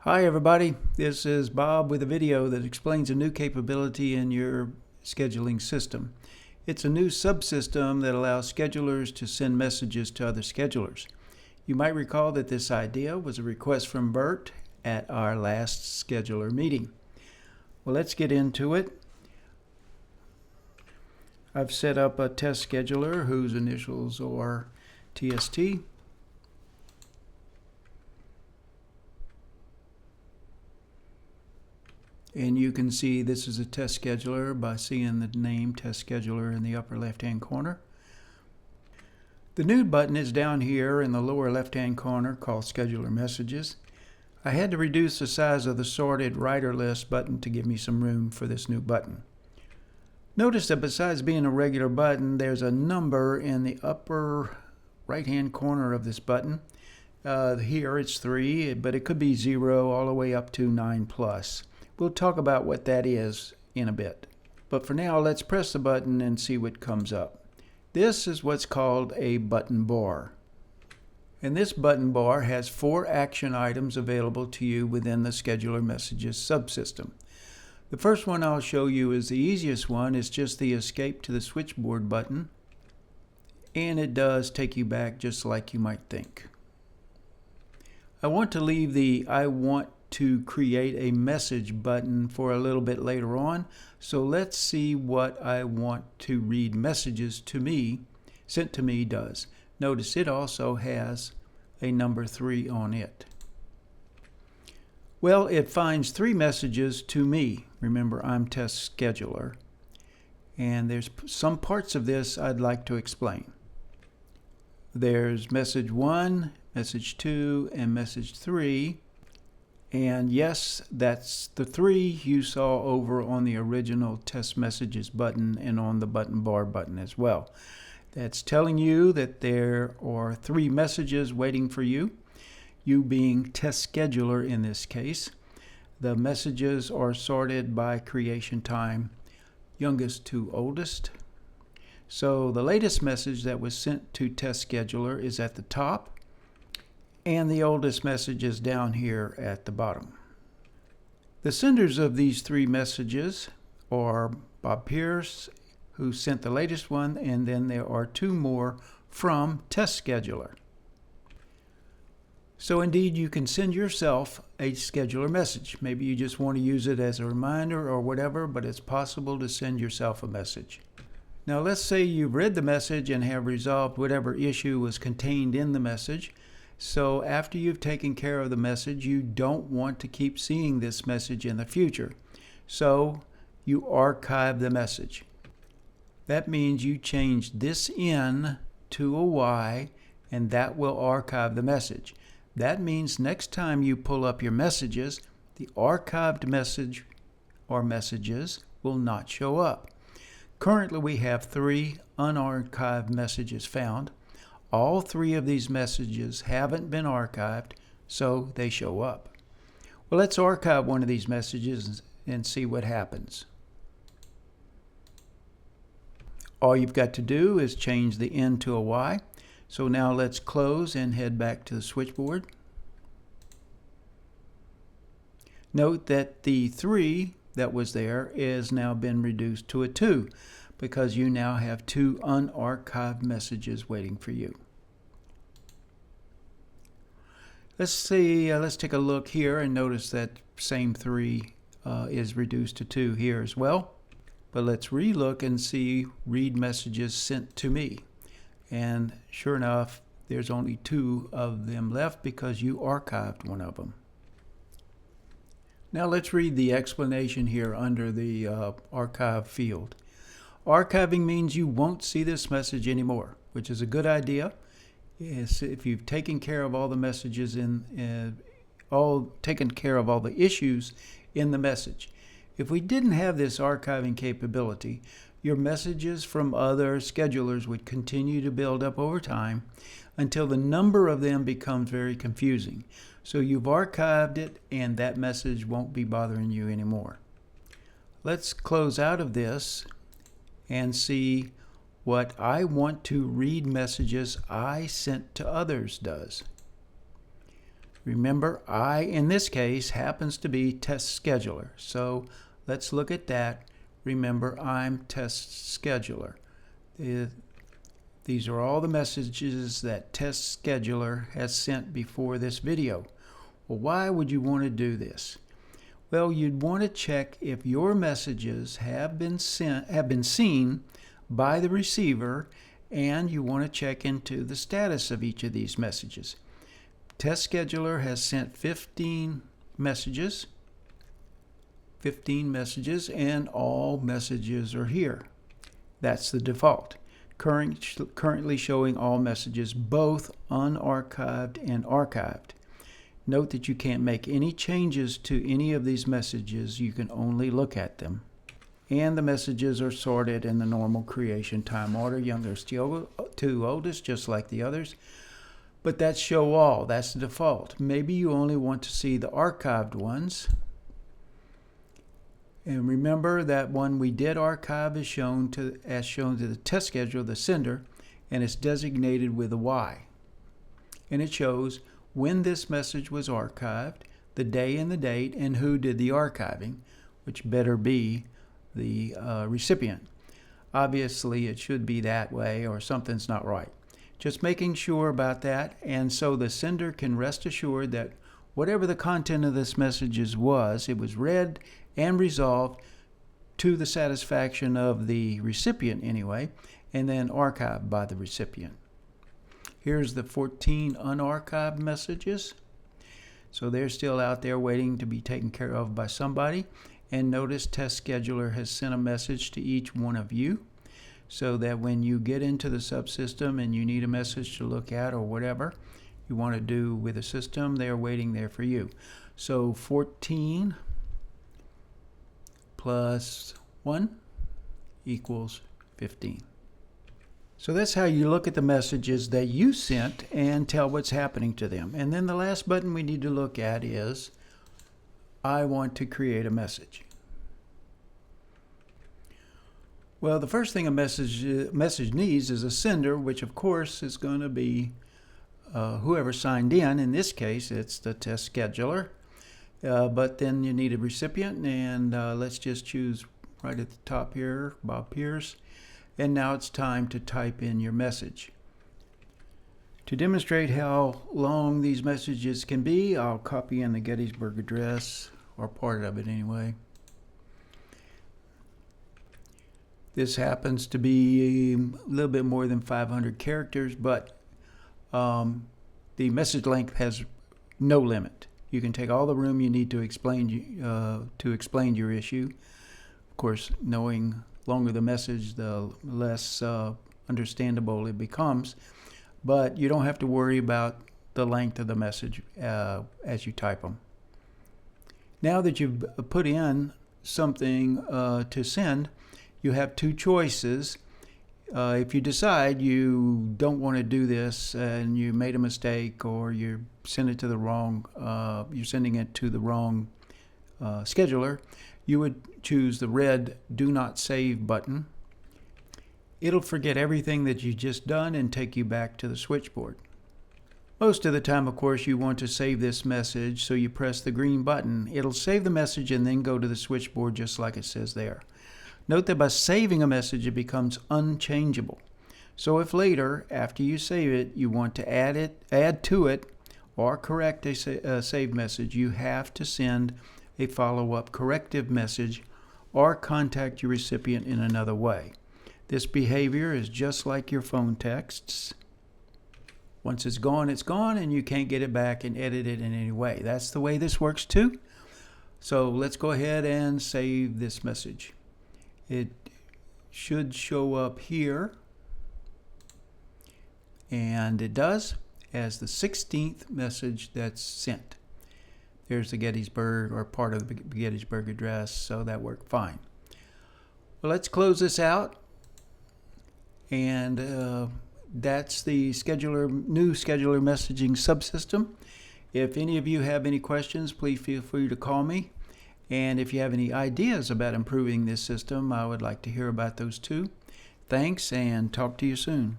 Hi everybody, this is Bob with a video that explains a new capability in your scheduling system. It's a new subsystem that allows schedulers to send messages to other schedulers. You might recall that this idea was a request from Bert at our last scheduler meeting. Well, let's get into it. I've set up a test scheduler whose initials are TST. And you can see this is a test scheduler by seeing the name test scheduler in the upper left hand corner. The new button is down here in the lower left hand corner called scheduler messages. I had to reduce the size of the sorted writer list button to give me some room for this new button. Notice that besides being a regular button, there's a number in the upper right hand corner of this button. Here it's 3, but it could be 0 all the way up to 9+. We'll talk about what that is in a bit. But for now, let's press the button and see what comes up. This is what's called a button bar. And this button bar has 4 action items available to you within the scheduler messages subsystem. The first one I'll show you is the easiest one. It's just the escape to the switchboard button. And it does take you back just like you might think. I want to leave the I want to create a message button for a little bit later on. So let's see what I want to read messages to me, sent to me does. Notice it also has a number 3 on it. Well, it finds 3 messages to me. Remember, I'm test scheduler. And there's some parts of this I'd like to explain. There's message 1, message 2, and message 3. And yes, that's the 3 you saw over on the original test messages button and on the button bar button as well. That's telling you that there are 3 messages waiting for you, you being test scheduler in this case. The messages are sorted by creation time, youngest to oldest. So the latest message that was sent to test scheduler is at the top, and the oldest message is down here at the bottom. The senders of these 3 messages are Bob Pierce, who sent the latest one, and then there are 2 more from test scheduler. So indeed, you can send yourself a scheduler message. Maybe you just want to use it as a reminder or whatever, but it's possible to send yourself a message. Now let's say you've read the message and have resolved whatever issue was contained in the message. So after you've taken care of the message, you don't want to keep seeing this message in the future. So you archive the message. That means you change this N to a Y, and that will archive the message. That means next time you pull up your messages, the archived message or messages will not show up. Currently, we have 3 unarchived messages found. All 3 of these messages haven't been archived, so they show up. Well, let's archive one of these messages and see what happens. All you've got to do is change the N to a Y. So now let's close and head back to the switchboard. Note that the 3 that was there is now been reduced to a 2 because you now have 2 unarchived messages waiting for you. Let's take a look here and notice that same 3 is reduced to 2 here as well. But let's re-look and see read messages sent to me. And sure enough, there's only 2 of them left because you archived one of them. Now let's read the explanation here under the archive field. Archiving means you won't see this message anymore, which is a good idea. If you've taken care of all the messages taken care of all the issues in the message. If we didn't have this archiving capability, your messages from other schedulers would continue to build up over time until the number of them becomes very confusing. So you've archived it and that message won't be bothering you anymore. Let's close out of this and see what I want to read messages I sent to others does. Remember, I, in this case, happens to be test scheduler. So let's look at that. Remember, I'm test scheduler. These are all the messages that test scheduler has sent before this video. Well, why would you want to do this? Well, you'd want to check if your messages have been seen by the receiver, and you want to check into the status of each of these messages. Test scheduler has sent 15 messages, and all messages are here. That's the default. Currently showing all messages, both unarchived and archived. Note that you can't make any changes to any of these messages. You can only look at them. And the messages are sorted in the normal creation time order, youngest to oldest, just like the others. But that's show all. That's the default. Maybe you only want to see the archived ones. And remember that one we did archive is shown to the test scheduler, the sender, and it's designated with a Y. And it shows when this message was archived, the day and the date, and who did the archiving, which better be the recipient. Obviously, it should be that way or something's not right. Just making sure about that, and so the sender can rest assured that whatever the content of this message was, it was read and resolved to the satisfaction of the recipient anyway, and then archived by the recipient. Here's the 14 unarchived messages. So they're still out there waiting to be taken care of by somebody. And notice test scheduler has sent a message to each one of you, so that when you get into the subsystem and you need a message to look at or whatever you want to do with the system, they're waiting there for you. So 14 plus 1 equals 15. So that's how you look at the messages that you sent and tell what's happening to them. And then the last button we need to look at is, I want to create a message. Well, the first thing a message needs is a sender, which of course is going to be whoever signed in. In this case, it's the test scheduler. But then you need a recipient, and let's just choose right at the top here, Bob Pierce. And now it's time to type in your message. To demonstrate how long these messages can be, I'll copy in the Gettysburg Address, or part of it anyway. This happens to be a little bit more than 500 characters, but the message length has no limit. You can take all the room you need to explain your issue. Of course, knowing longer the message, the less understandable it becomes. But you don't have to worry about the length of the message as you type them. Now that you've put in something to send, you have two choices. If you decide you don't want to do this and you made a mistake, or you send it to the wrong, you're sending it to the wrong scheduler, you would choose the red Do Not Save button. It'll forget everything that you just done and take you back to the switchboard. Most of the time, of course, you want to save this message, so you press the green button. It'll save the message and then go to the switchboard just like it says there. Note that by saving a message, it becomes unchangeable. So if later, after you save it, you want to add to it, or correct a saved message, you have to send a follow-up corrective message or contact your recipient in another way. This behavior is just like your phone texts. Once it's gone, and you can't get it back and edit it in any way. That's the way this works too. So let's go ahead and save this message. It should show up here, and it does, as the 16th message that's sent. There's the Gettysburg, or part of the Gettysburg Address, so that worked fine. Well, let's close this out, and that's the new scheduler messaging subsystem. If any of you have any questions, please feel free to call me. And if you have any ideas about improving this system, I would like to hear about those too. Thanks, and talk to you soon.